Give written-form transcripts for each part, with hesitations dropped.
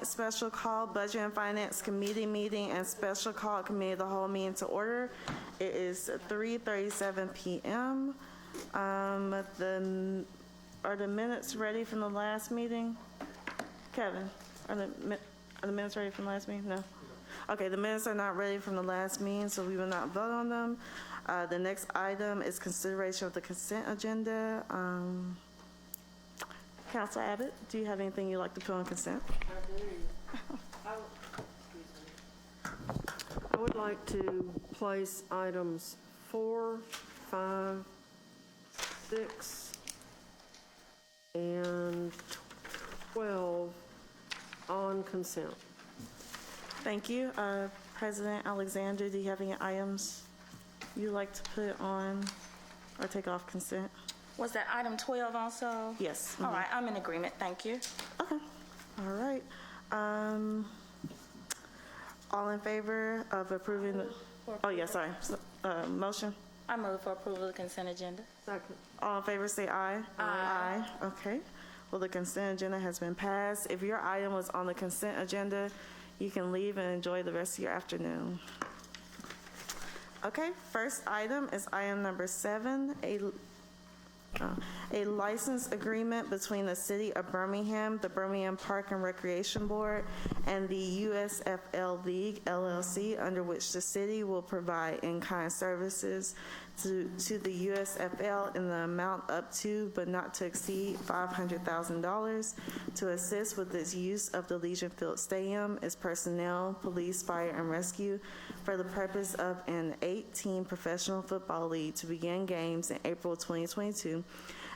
Special call Budget and Finance Committee meeting and special call Committee of the Whole meeting to order. It is 3:37 p.m. Are the minutes ready from the last meeting? Kevin, are the minutes ready from the last meeting? No. Okay, the minutes are not ready from the last meeting, so we will not vote on them. The next item is consideration of the consent agenda. Councilor Abbott, do you have anything you'd like to put on consent? I would like to place items 4, 5, 6, and 12 on consent. Thank you. President Alexander, do you have any items you'd like to put on or take off consent? Was that item 12 also? Yes. All right, I'm in agreement, thank you. Okay. All right. All in favor of approving the, oh, yeah, sorry. Motion? I move for approval of the consent agenda. Second. All in favor, say aye. Aye. Okay. Well, the consent agenda has been passed. If your item was on the consent agenda, you can leave and enjoy the rest of your afternoon. Okay, first item is item number 7, a license agreement between the City of Birmingham, the Birmingham Park and Recreation Board, and the USFL League, LLC, under which the city will provide in-kind services to the USFL in the amount up to, but not to exceed, $500,000 to assist with its use of the Legion Field Stadium, its personnel, police, fire, and rescue, for the purpose of an 8-team professional football league to begin games in April 2022,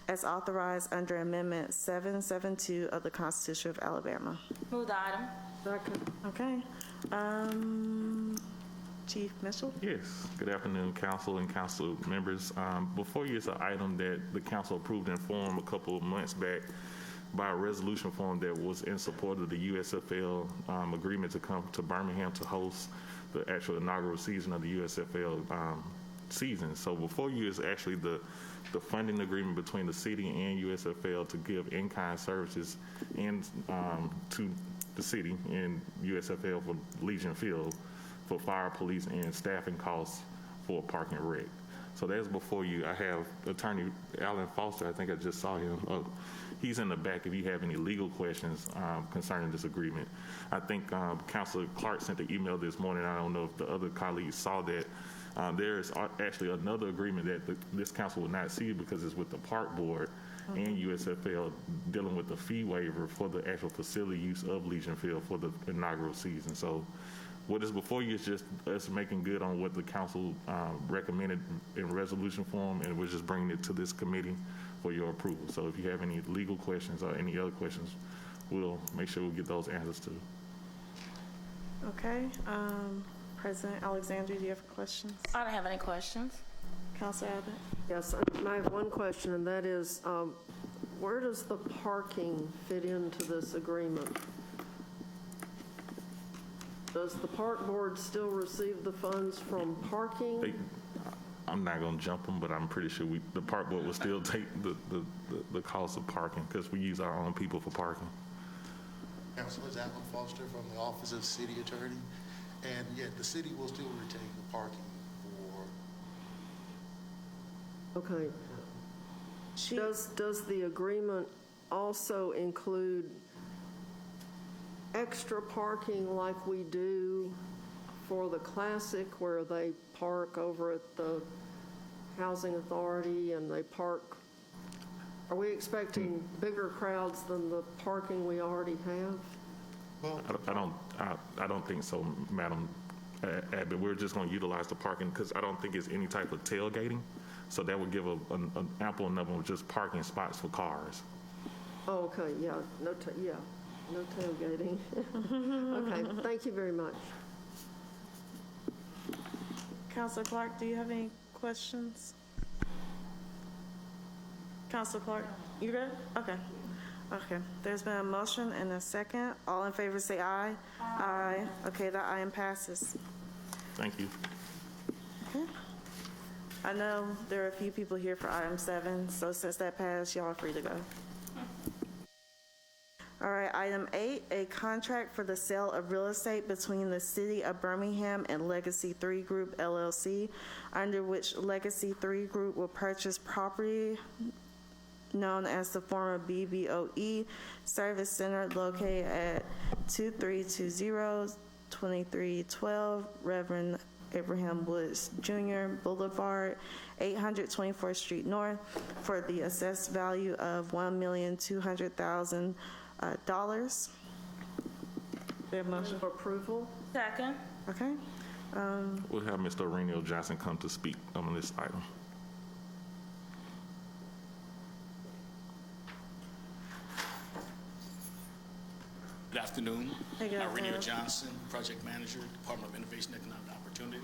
as authorized under Amendment 772 of the Constitution of Alabama. Move the item. Second. Okay. Chief Mitchell? Yes. Good afternoon, council and council members. Before you is an item that the council approved in form a couple of months back by a resolution form that was in support of the USFL agreement to come to Birmingham to host the actual inaugural season of the USFL season. So before you is actually the funding agreement between the city and USFL to give in-kind services to the city and USFL for Legion Field for fire, police, and staffing costs for Park and Rec. So that's before you. I have Attorney Alan Foster. I think I just saw him. Oh, he's in the back if you have any legal questions concerning this agreement. I think Councilor Clark sent the email this morning. I don't know if the other colleagues saw that. There is actually another agreement that this council will not see because it's with the Park Board and USFL dealing with the fee waiver for the actual facility use of Legion Field for the inaugural season. So what is before you is just us making good on what the council recommended in resolution form, and we're just bringing it to this committee for your approval. So if you have any legal questions or any other questions, we'll make sure we get those answers to. Okay. President Alexander, do you have questions? I don't have any questions. Councilor Abbott? Yes, I have one question, and that is, where does the parking fit into this agreement? Does the park board still receive the funds from parking? I'm not going to jump them, but I'm pretty sure the park board will still take the cost of parking because we use our own people for parking. Councilor Alan Foster from the Office of City Attorney, and yet the city will still retain the parking for. Okay. Does the agreement also include extra parking like we do for the Classic, where they park over at the Housing Authority and they park? Are we expecting bigger crowds than the parking we already have? Well, I don't think so, Madam Abbott. We're just going to utilize the parking because I don't think it's any type of tailgating. So that would give an ample number of just parking spots for cars. Oh, okay, yeah, no tailgating. Okay, thank you very much. Councilor Clark, do you have any questions? Councilor Clark, you good? Okay. Okay. There's been a motion and a second. All in favor say aye. Aye. Okay, that item passes. Thank you. Okay. I know there are a few people here for item 7, so since that passed, y'all are free to go. All right, item 8, a contract for the sale of real estate between the City of Birmingham and Legacy 3 Group LLC, under which Legacy 3 Group will purchase property known as the former BBOE Service Center located at 2320-2312 Reverend Abraham Woods Jr. Boulevard, 824th Street North, for the assessed value of $1,200,000. We have a motion? For approval? Second. Okay. We'll have Mr. Aurelio Johnson come to speak on this item. Good afternoon. Hey, good Aurelio afternoon. Johnson, Project Manager, Department of Innovation and Economic Opportunity.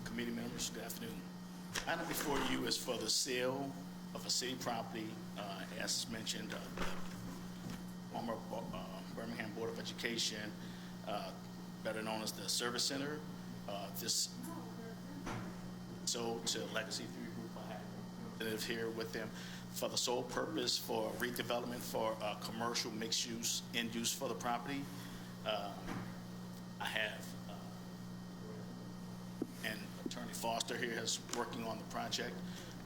Committee members, good afternoon. Item before you is for the sale of a city property, as mentioned, the former Birmingham Board of Education, better known as the Service Center. This sold to Legacy 3 Group. I have representatives here with them for the sole purpose for redevelopment for commercial mixed use, end use for the property. I have, and Attorney Foster here is working on the project.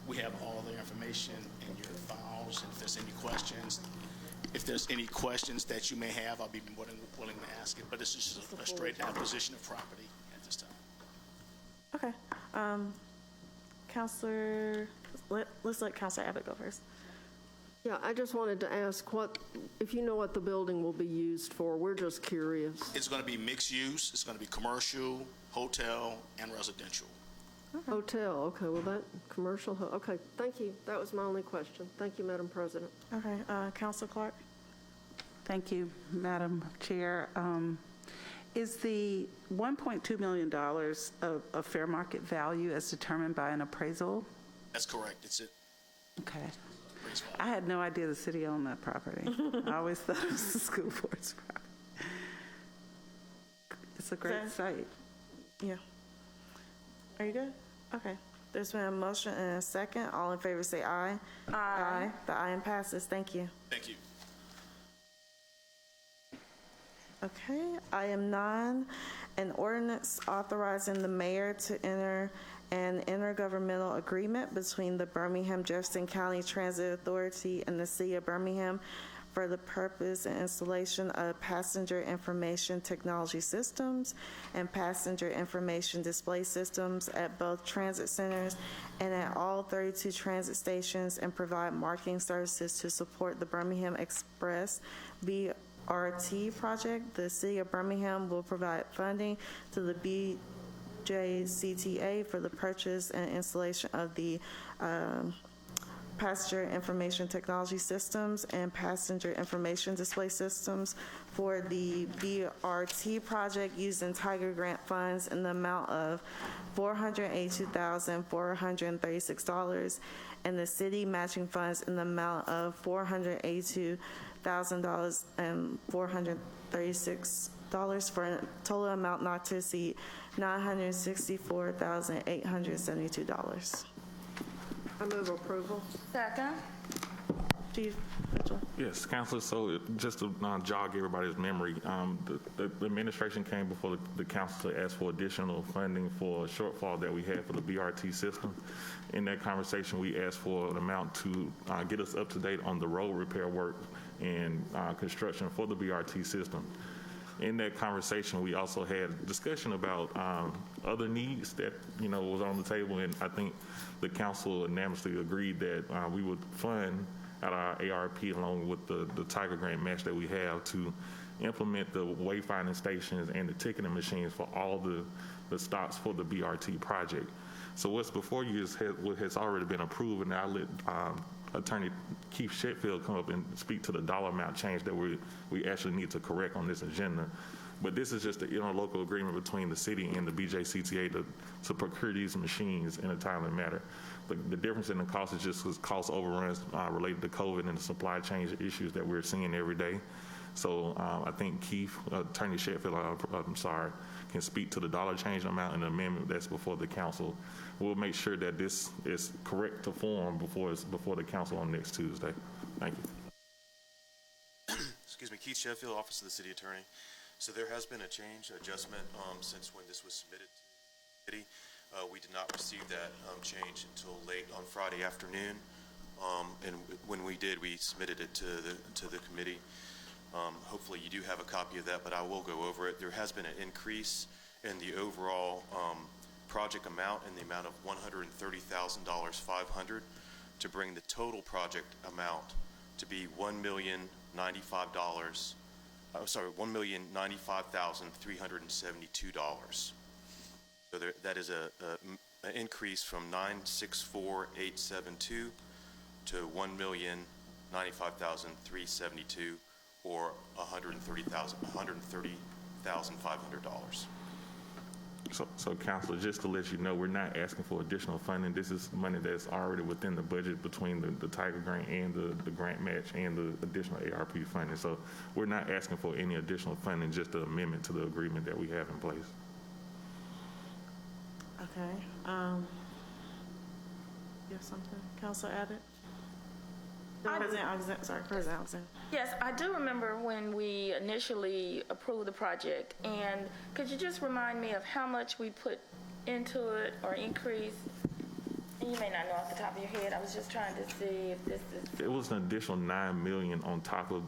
We have all the information in your files, and if there's any questions that you may have, I'll be more than willing to ask it, but this is just a straight acquisition of property at this time. Okay. Counselor, let's let Counselor Abbott go first. Yeah, I just wanted to ask if you know what the building will be used for. We're just curious. It's going to be mixed use, it's going to be commercial, hotel, and residential. Hotel, okay, well, that, commercial, okay, thank you. That was my only question. Thank you, Madam President. Okay, Counselor Clark? Thank you, Madam Chair. Is the $1.2 million of fair market value as determined by an appraisal? That's correct, it's it. Okay. Raise I had no idea the city owned that property. I always thought it was the school board's property. It's a great Okay. site. Yeah. Are you good? Okay. There's been a motion and a second. All in favor say aye. Aye. The item passes. Thank you. Thank you. Okay. Item 9, an ordinance authorizing the mayor to enter an intergovernmental agreement between the Birmingham Jefferson County Transit Authority and the City of Birmingham for the purpose and installation of passenger information technology systems and passenger information display systems at both transit centers and at all 32 transit stations, and provide marketing services to support the Birmingham Express BRT project. The City of Birmingham will provide funding to the BJCTA for the purchase and installation of the passenger information technology systems and passenger information display systems for the BRT project using Tiger Grant funds in the amount of $482,436 and the city matching funds in the amount of $482,436 for a total amount not to exceed $964,872. I move approval. Second. Chief Mitchell. Yes, Counselor, so just to jog everybody's memory, the administration came before the council to ask for additional funding for a shortfall that we had for the BRT system. In that conversation, we asked for an amount to get us up to date on the road repair work and construction for the BRT system. In that conversation, we also had a discussion about other needs that, was on the table, and I think the council unanimously agreed that we would fund out our ARP along with the Tiger Grant match that we have to implement the wayfinding stations and the ticketing machines for all the stops for the BRT project. So what's before you is what has already been approved, and I'll let Attorney Keith Sheffield come up and speak to the dollar amount change that we actually need to correct on this agenda. But this is just an interlocal agreement between the city and the BJCTA to procure these machines in a timely manner. The difference in the cost is just cost overruns related to COVID and the supply chain issues that we're seeing every day. So I think Keith, Attorney Sheffield, can speak to the dollar change amount and the amendment that's before the council. We'll make sure that this is correct to form before the council on next Tuesday. Thank you. Excuse me. Keith Sheffield, Office of the City Attorney. So there has been a change, adjustment since when this was submitted to the city. We did not receive that change until late on Friday afternoon, and when we did, we submitted it to the committee. Hopefully you do have a copy of that, but I will go over it. There has been an increase in the overall project amount in the amount of $130,500 to bring the total project amount to be $1,095,372. So that is an increase from $964,872 to $1,095,372, or $130,500. So Counselor, just to let you know, we're not asking for additional funding. This is money that's already within the budget between the Tiger Grant and the grant match and the additional ARP funding. So we're not asking for any additional funding, just an amendment to the agreement that we have in place. Okay. You have something? Counselor Abbott? President Alexander. Yes, I do remember when we initially approved the project, and could you just remind me of how much we put into it or increased? You may not know off the top of your head. I was just trying to see if this is... It was an additional $9 million on top of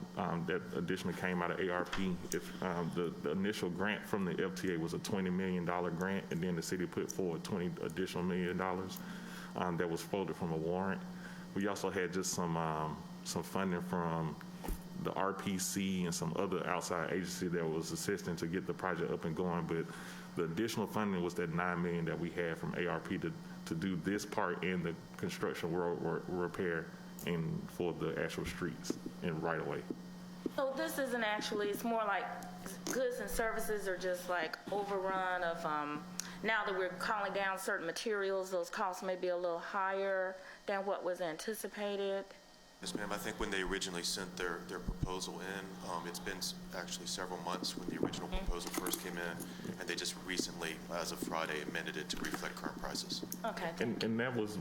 that additionally came out of ARP. If the initial grant from the FTA was a $20 million grant, and then the city put forward $20 additional million that was folded from a warrant. We also had just some funding from the RPC and some other outside agency that was assisting to get the project up and going. But the additional funding was that $9 million that we had from ARP to do this part and the construction repair and for the actual streets and right of way. So this isn't actually, it's more like goods and services are just like overrun of, now that we're calling down certain materials, those costs may be a little higher than what was anticipated. Yes, ma'am. I think when they originally sent their proposal in, it's been actually several months when the original proposal first came in, and they just recently, as of Friday, amended it to reflect current prices. Okay. And that was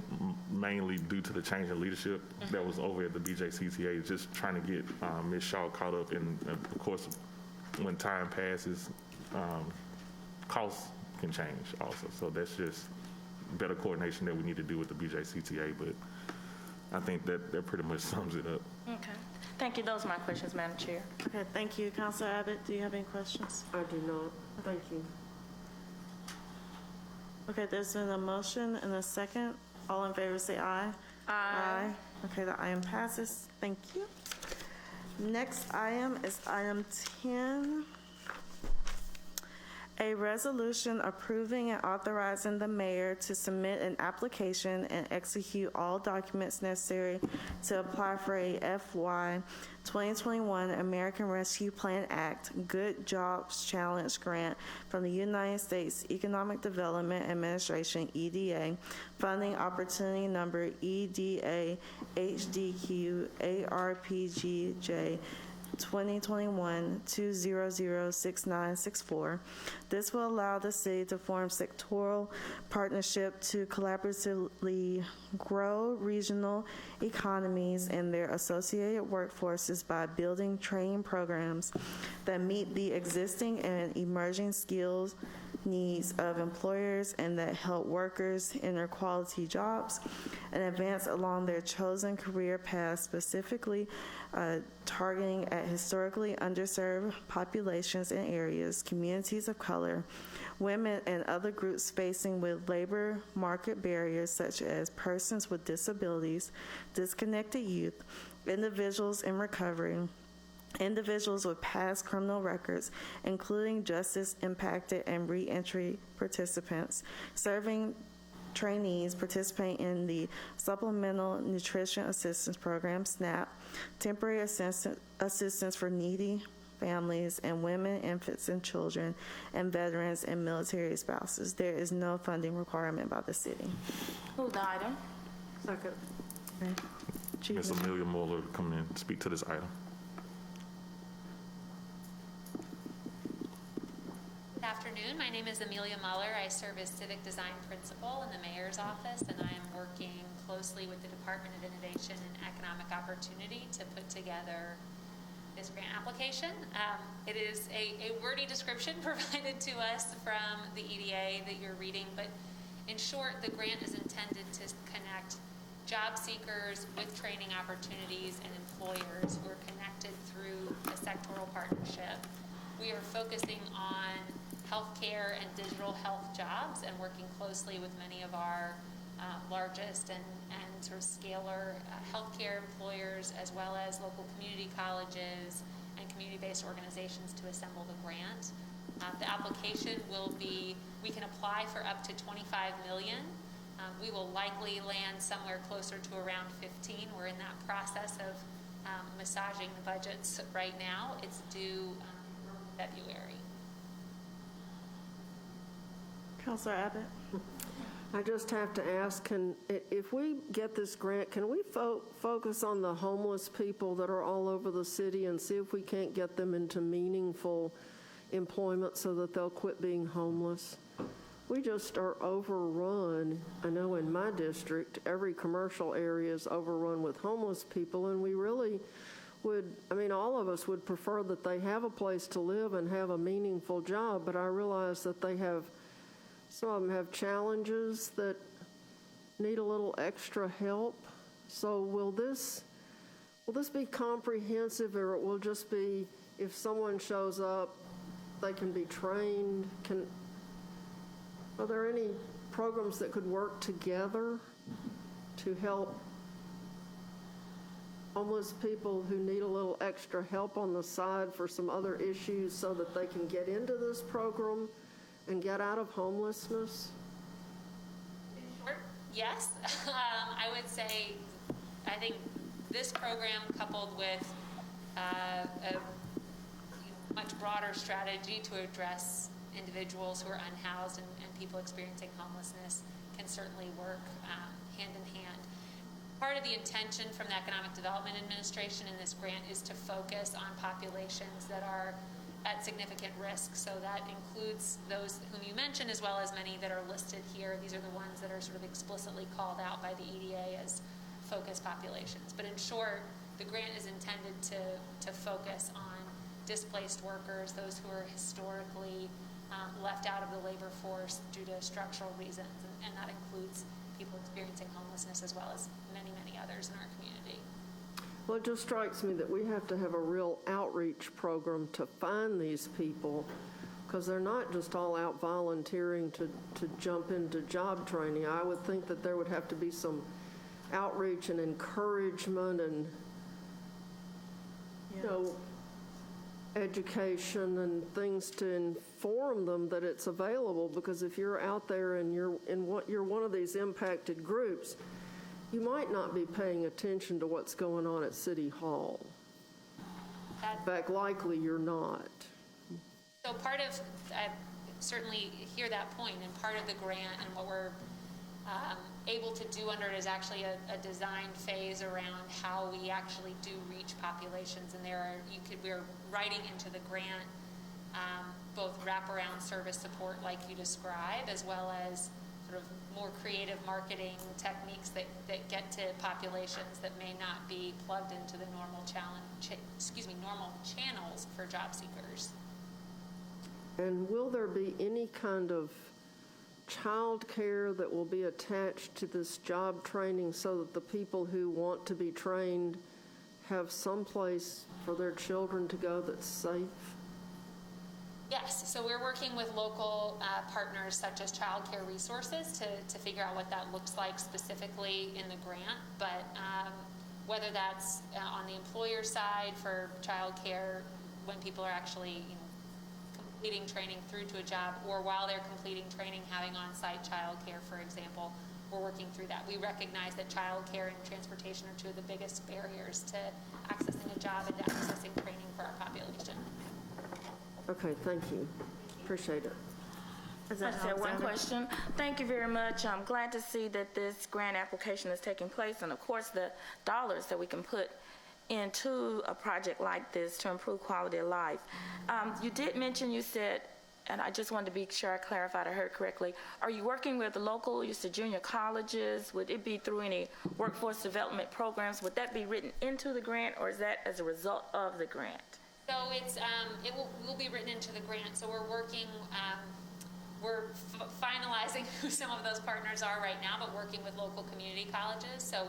mainly due to the change in leadership that was over at the BJCTA, just trying to get Ms. Shaw caught up. And of course, when time passes, costs can change also. So that's just better coordination that we need to do with the BJCTA. But I think that pretty much sums it up. Okay. Thank you. Those are my questions, Madam Chair. Okay, thank you. Counselor Abbott, do you have any questions? I do not. Thank you. Okay, there's been a motion and a second. All in favor say aye. Aye. Okay, the item passes. Thank you. Next item is item 10. A resolution approving and authorizing the mayor to submit an application and execute all documents necessary to apply for a FY 2021 American Rescue Plan Act Good Jobs Challenge grant from the United States Economic Development Administration, EDA, funding opportunity number EDA HDQ ARPGJ 2021-2006964. This will allow the city to form sectoral partnership to collaboratively grow regional economies and their associated workforces by building training programs that meet the existing and emerging skills needs of employers and that help workers enter quality jobs and advance along their chosen career path, specifically targeting at historically underserved populations and areas, communities of color, women, and other groups facing with labor market barriers such as persons with disabilities, disconnected youth, individuals in recovery, individuals with past criminal records, including justice-impacted and reentry participants, serving trainees participating in the Supplemental Nutrition Assistance Program, SNAP, temporary assistance for needy families, and women, infants, and children, and veterans and military spouses. There is no funding requirement by the city. Move the item. Second. Okay. Chief Ms. Amelia Muller to come in and speak to this item. Good afternoon. My name is Amelia Muller. I serve as Civic Design Principal in the Mayor's Office, and I am working closely with the Department of Innovation and Economic Opportunity to put together this grant application. It is a wordy description provided to us from the EDA that you're reading, but in short, the grant is intended to connect job seekers with training opportunities and employers who are connected through a sectoral partnership. We are focusing on healthcare and digital health jobs and working closely with many of our largest and sort of scalar healthcare employers, as well as local community colleges and community-based organizations to assemble the grant. The application will be, we can apply for up to $25 million. We will likely land somewhere closer to around 15. We're in that process of massaging the budgets right now. It's due February. Councilor Abbott? I just have to ask, if we get this grant, can we focus on the homeless people that are all over the city and see if we can't get them into meaningful employment so that they'll quit being homeless? We just are overrun. I know in my district, every commercial area is overrun with homeless people, and we really would, I mean, all of us would prefer that they have a place to live and have a meaningful job, but I realize that some of them have challenges that need a little extra help. So will this be comprehensive, or it will just be if someone shows up, they can be trained? Are there any programs that could work together to help homeless people who need a little extra help on the side for some other issues so that they can get into this program and get out of homelessness? Yes. I would say, I think this program coupled with a much broader strategy to address individuals who are unhoused and people experiencing homelessness can certainly work hand in hand. Part of the intention from the Economic Development Administration in this grant is to focus on populations that are at significant risk. So that includes those whom you mentioned, as well as many that are listed here. These are the ones that are sort of explicitly called out by the EDA as focus populations. But in short, the grant is intended to focus on displaced workers, those who are historically left out of the labor force due to structural reasons, and that includes people experiencing homelessness as well as many, many others in our community. Well, it just strikes me that we have to have a real outreach program to find these people, because they're not just all out volunteering to jump into job training. I would think that there would have to be some outreach and encouragement and, you know, education and things to inform them that it's available, because if you're out there and you're one of these impacted groups, you might not be paying attention to what's going on at City Hall. In fact, likely you're not. So part of, I certainly hear that point, and part of the grant and what we're able to do under it is actually a design phase around how we actually do reach populations. And we're writing into the grant both wraparound service support like you describe, as well as sort of more creative marketing techniques that get to populations that may not be plugged into the normal normal channels for job seekers. And will there be any kind of child care that will be attached to this job training so that the people who want to be trained have some place for their children to go that's safe? Yes, so we're working with local partners such as Child Care Resources to figure out what that looks like specifically in the grant. But whether that's on the employer side for child care when people are actually completing training through to a job, or while they're completing training having on-site child care, for example, we're working through that. We recognize that child care and transportation are two of the biggest barriers to accessing a job and to accessing training for our population. Okay, thank you. Appreciate it. Is I that just have one Alexander? question. Thank you very much. I'm glad to see that this grant application is taking place, and of course the dollars that we can put into a project like this to improve quality of life. You did mention, you said and I just wanted to be sure I clarified I heard correctly. Are you working with the local, you said junior colleges? Would it be through any workforce development programs? Would that be written into the grant, or is that as a result of the grant? So it's, it will be written into the grant. So we're working, we're finalizing who some of those partners are right now, but working with local community colleges. So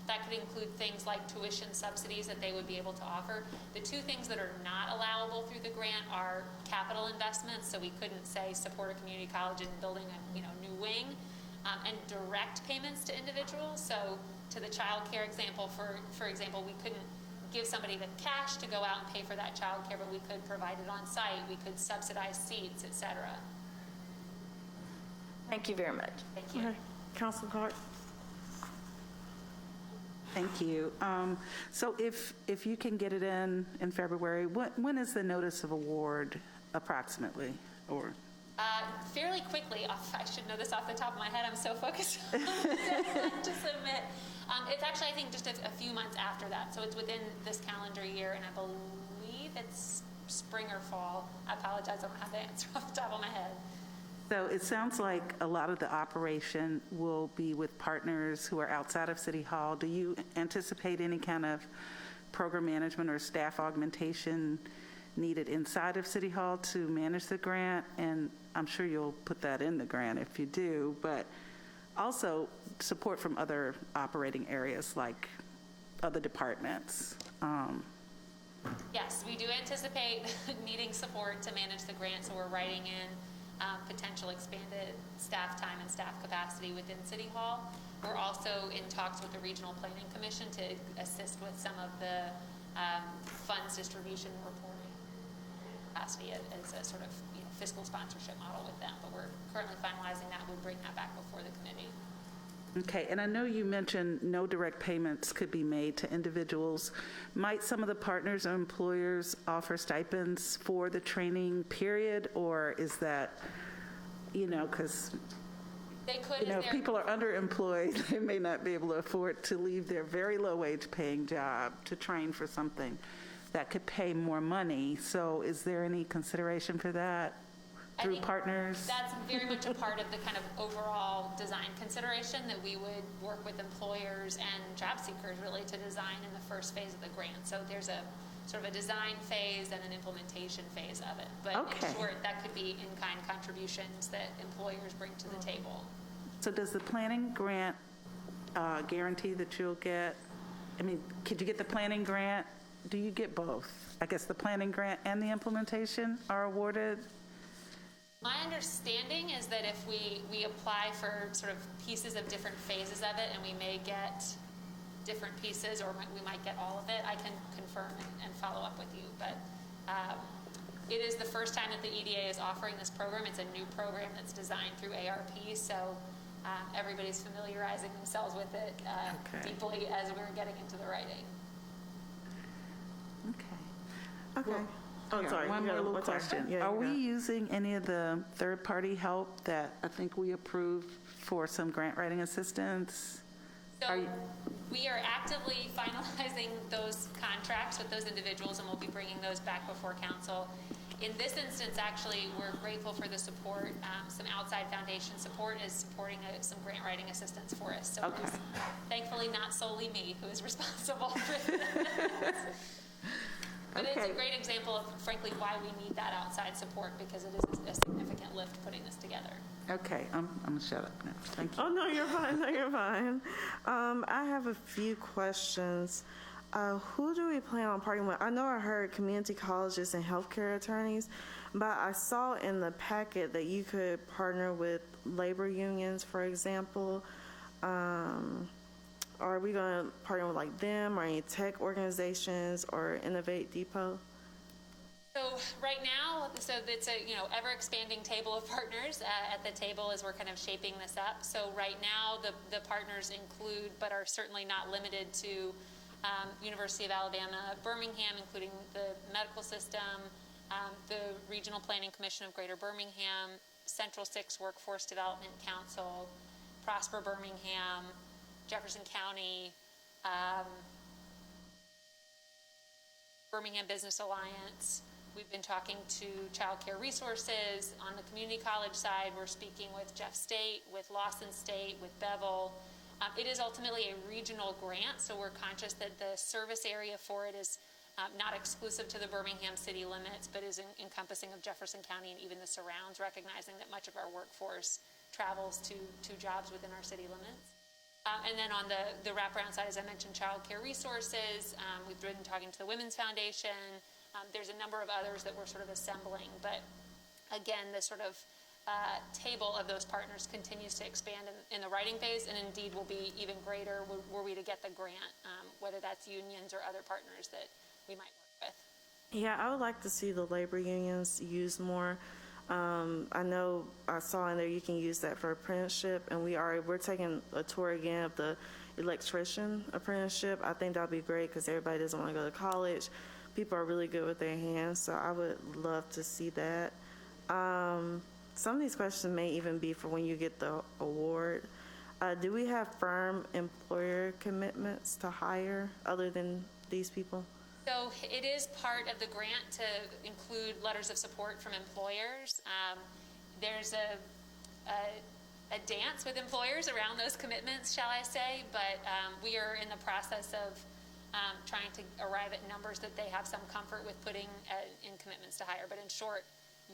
that could include things like tuition subsidies that they would be able to offer. The two things that are not allowable through the grant are capital investments. So we couldn't say support a community college in building a new wing, and direct payments to individuals. So to the child care example, for example, we couldn't give somebody the cash to go out and pay for that child care, but we could provide it on site. We could subsidize seats, et cetera. Thank you very much. Thank you. Okay. Councilman Clark? Thank you. So if you can get it in February, when is the notice of award approximately? Or Fairly quickly. I should know this off the top of my head. I'm so focused on the deadline to submit. It's actually, I think, just a few months after that. So it's within this calendar year, and I believe it's spring or fall. I apologize. I don't have the answer off the top of my head. so it sounds like a lot of the operation will be with partners who are outside of City Hall. Do you anticipate any kind of program management or staff augmentation needed inside of City Hall to manage the grant? And I'm sure you'll put that in the grant if you do, but also support from other operating areas like other departments. Yes, we do anticipate needing support to manage the grant, so we're writing in potential expanded staff time and staff capacity within City Hall. We're also in talks with the Regional Planning Commission to assist with some of the funds distribution and reporting capacity as a sort of fiscal sponsorship model with them. But we're currently finalizing that. We'll bring that back before the committee. Okay, and I know you mentioned no direct payments could be made to individuals. Might some of the partners or employers offer stipends for the training period, or is that, because, They could, if people are underemployed, they may not be able to afford to leave their very low wage paying job to train for something that could pay more money. So is there any consideration for that through partners? That's very much a part of the kind of overall design consideration that we would work with employers and job seekers really to design in the first phase of the grant. So there's a sort of a design phase and an implementation phase of it. But in short, that could be in-kind contributions that employers bring to the table. So does the planning grant guarantee that you'll get, could you get the planning grant? Do you get both? I guess the planning grant and the implementation are awarded? My understanding is that if we apply for sort of pieces of different phases of it, and we may get different pieces, or we might get all of it, I can confirm and follow up with you. But it is the first time that the EDA is offering this program. It's a new program that's designed through ARP, so everybody's familiarizing themselves with it deeply as we're getting into the writing. Okay. Okay. Oh, sorry. One You more got little one question. Yeah, Are you we got it. using any of the third-party help that I think we approved for some grant writing assistance? So we are actively finalizing those contracts with those individuals, and we'll be bringing those back before council. In this instance, actually, we're grateful for the support. Some outside foundation support is supporting some grant writing assistance for us. So it is thankfully not solely me who is responsible for this. But it's a great example of, frankly, why we need that outside support, because it is a significant lift putting this together. Okay, I'm going to shut up now. Thank you. Oh, no, you're fine. No, you're fine. I have a few questions. Who do we plan on partnering with? I know I heard community colleges and healthcare attorneys, but I saw in the packet that you could partner with labor unions, for example. Are we going to partner with like them or any tech organizations or Innovate Depot? So right now, so it's a ever expanding table of partners at the table as we're kind of shaping this up. So right now, the partners include, but are certainly not limited to, University of Alabama, Birmingham, including the medical system, the Regional Planning Commission of Greater Birmingham, Central Six Workforce Development Council, Prosper Birmingham, Jefferson County, Birmingham Business Alliance. We've been talking to Child Care Resources. On the community college side, we're speaking with Jeff State, with Lawson State, with Bevel. It is ultimately a regional grant, so we're conscious that the service area for it is not exclusive to the Birmingham city limits, but is encompassing of Jefferson County and even the surrounds, recognizing that much of our workforce travels to jobs within our city limits. And then on the wraparound side, as I mentioned, Child Care Resources, we've been talking to the Women's Foundation. There's a number of others that we're sort of assembling, but again, the sort of table of those partners continues to expand in the writing phase, and indeed will be even greater were we to get the grant, whether that's unions or other partners that we might work with. Yeah, I would like to see the labor unions use more. I know I saw in there you can use that for apprenticeship, and we're taking a tour again of the electrician apprenticeship. I think that would be great because everybody doesn't want to go to college. People are really good with their hands, so I would love to see that. Some of these questions may even be for when you get the award. Do we have firm employer commitments to hire other than these people? So it is part of the grant to include letters of support from employers. There's a dance with employers around those commitments, shall I say, but we are in the process of trying to arrive at numbers that they have some comfort with putting in commitments to hire. But in short,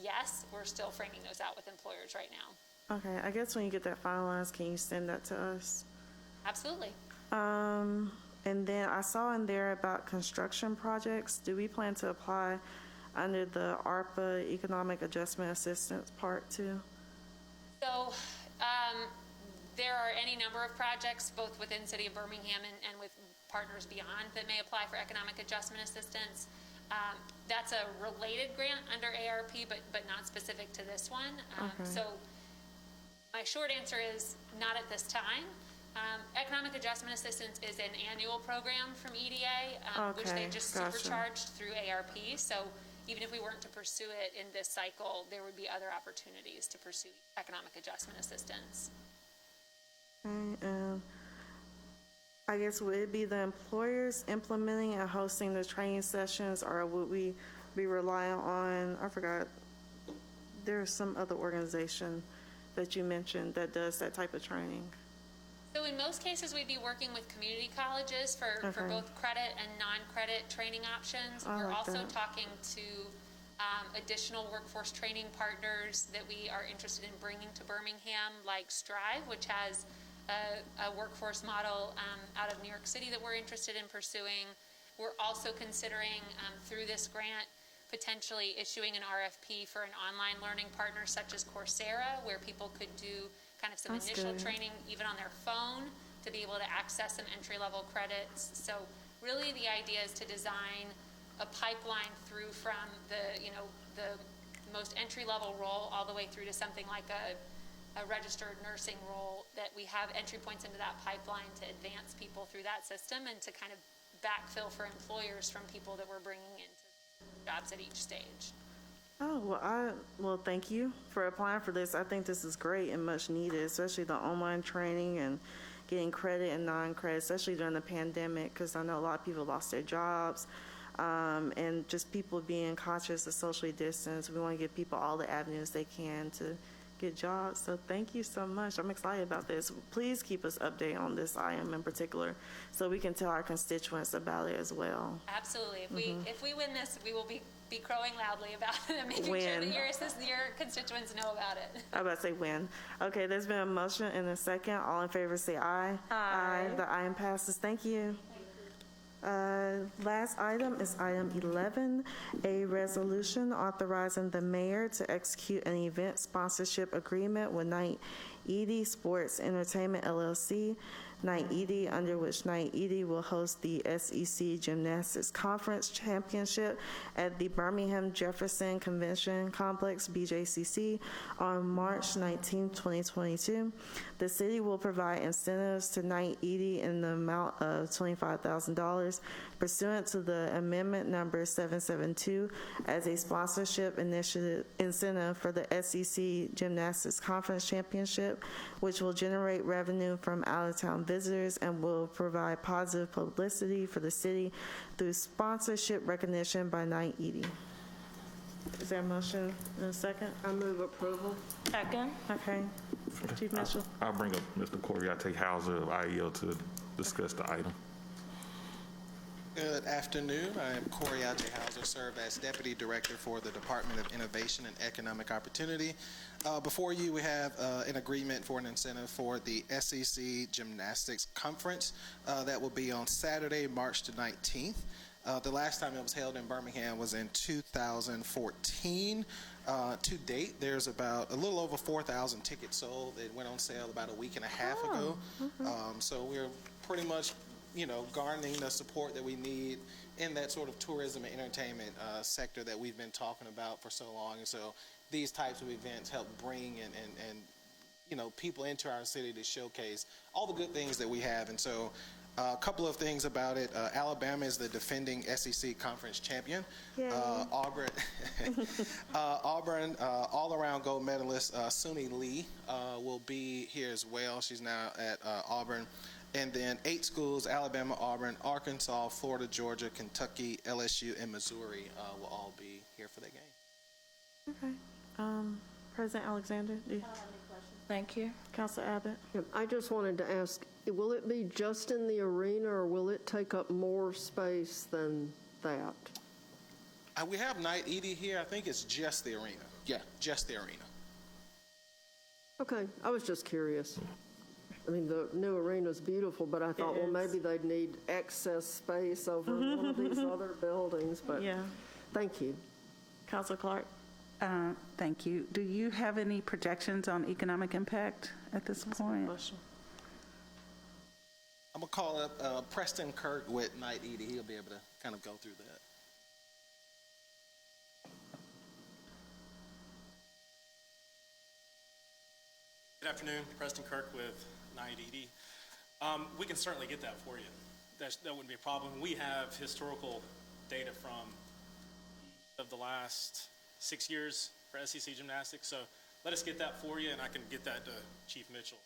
yes, we're still framing those out with employers right now. Okay, I guess when you get that finalized, can you send that to us? Absolutely. And then I saw in there about construction projects. Do we plan to apply under the ARPA Economic Adjustment Assistance Part 2? So there are any number of projects, both within City of Birmingham and with partners beyond, that may apply for economic adjustment assistance. That's a related grant under ARP, but not specific to this one. So my short answer is not at this time. Economic adjustment assistance is an annual program from EDA, which they just supercharged through ARP. So even if we weren't to pursue it in this cycle, there would be other opportunities to pursue economic adjustment assistance. Okay, I guess would it be the employers implementing and hosting the training sessions, or would we be relying on, I forgot, there's some other organization that you mentioned that does that type of training? So in most cases, we'd be working with community colleges for both credit and non-credit training options. We're also talking to additional workforce training partners that we are interested in bringing to Birmingham, like Strive, which has a workforce model out of New York City that we're interested in pursuing. We're also considering, through this grant, potentially issuing an RFP for an online learning partner such as Coursera, where people could do kind of some initial training even on their phone to be able to access some entry-level credits. So really the idea is to design a pipeline through from the most entry-level role all the way through to something like a registered nursing role, that we have entry points into that pipeline to advance people through that system and to kind of backfill for employers from people that we're bringing into jobs at each stage. Oh, well, thank you for applying for this. I think this is great and much needed, especially the online training and getting credit and non-credit, especially during the pandemic, because I know a lot of people lost their jobs, and just people being conscious of socially distance. We want to give people all the avenues they can to get jobs. So thank you so much. I'm excited about this. Please keep us updated on this item in particular so we can tell our constituents about it as well. Absolutely. If we win this, we will be crowing loudly about it and making sure that your constituents know about it. I was about to say when. Okay, there's been a motion and a second. All in favor say aye. Aye. The item passes. Thank you. Last item is item 11, a resolution authorizing the mayor to execute an event sponsorship agreement with Knight Eady Sports Entertainment LLC, Knight Eady, under which Knight Eady will host the SEC Gymnastics Conference Championship at the Birmingham Jefferson Convention Complex, BJCC, on March 19, 2022. The city will provide incentives to Knight Eady in the amount of $25,000 pursuant to the amendment number 772 as a sponsorship incentive for the SEC Gymnastics Conference Championship, which will generate revenue from out-of-town visitors and will provide positive publicity for the city through sponsorship recognition by Knight Eady. Is there a motion and a second? I move approval. Second. Okay. Chief Mitchell? I'll bring up Mr. Coriate Hauser of IEL to discuss the item. Good afternoon. I am Corey J. Hauser, serve as Deputy Director for the Department of Innovation and Economic Opportunity. Before you, we have an agreement for an incentive for the SEC Gymnastics Conference that will be on Saturday, March the 19th. The last time it was held in Birmingham was in 2014. To date, there's about a little over 4,000 tickets sold. It went on sale about a week and a half ago. So we're pretty much, garnering the support that we need in that sort of tourism and entertainment sector that we've been talking about for so long. And so these types of events help bring and people into our city to showcase all the good things that we have. And so a couple of things about it. Alabama is the defending SEC conference champion. Auburn, all-around gold medalist Suni Lee will be here as well. She's now at Auburn. And then 8 schools, Alabama, Auburn, Arkansas, Florida, Georgia, Kentucky, LSU, and Missouri will all be here for the game. Okay. President Alexander, do you have any questions? Thank you. Council Abbott? Yeah, I just wanted to ask, will it be just in the arena, or will it take up more space than that? We have Night Edie here. I think it's just the arena. Yeah, just the arena. Okay, I was just curious. I mean, the new arena's beautiful, but I thought, well, maybe they'd need excess space over one of these other buildings, but Yeah. thank you. Council Clark? Thank you. Do you have any projections on economic impact at this point? Question. I'm going to call up Preston Kirk with Night Edie. He'll be able to kind of go through that. Good afternoon, Preston Kirk with Night Edie. We can certainly get that for you. That wouldn't be a problem. We have historical data from of the last 6 years for SEC Gymnastics, so let us get that for you, and I can get that to Chief Mitchell.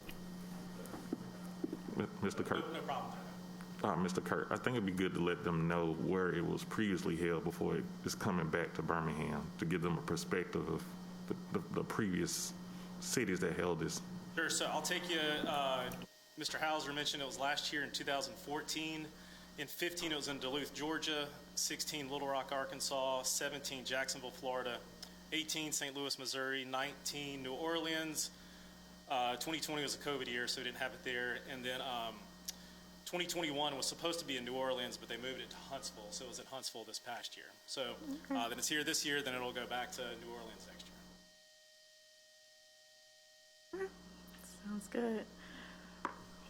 Mr. Kirk? No problem. Mr. Kirk, I think it'd be good to let them know where it was previously held before it is coming back to Birmingham, to give them a perspective of the previous cities that held this. Sure, so I'll take you, Mr. Hauser mentioned it was last year in 2014. In 15, it was in Duluth, Georgia. 16, Little Rock, Arkansas. 17, Jacksonville, Florida. 18, St. Louis, Missouri. 19, New Orleans. 2020 was a COVID year, so we didn't have it there. And then 2021 was supposed to be in New Orleans, but they moved it to Huntsville, so it was in Huntsville this past year. So then it's here this year, then it'll go back to New Orleans next year. Sounds good.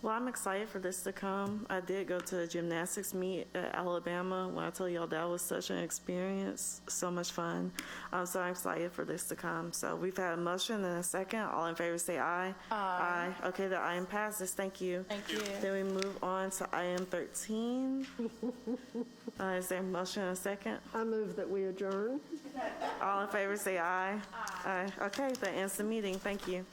Well, I'm excited for this to come. I did go to a gymnastics meet at Alabama. When I tell y'all that was such an experience, so much fun. So I'm excited for this to come. So we've had a motion and a second. All in favor say aye. Aye. Okay, the item passes. Thank you. Thank you. Then we move on to item 13. Is there a motion and a second? I move that we adjourn. All in favor say aye. Aye. Okay, that ends the meeting. Thank you.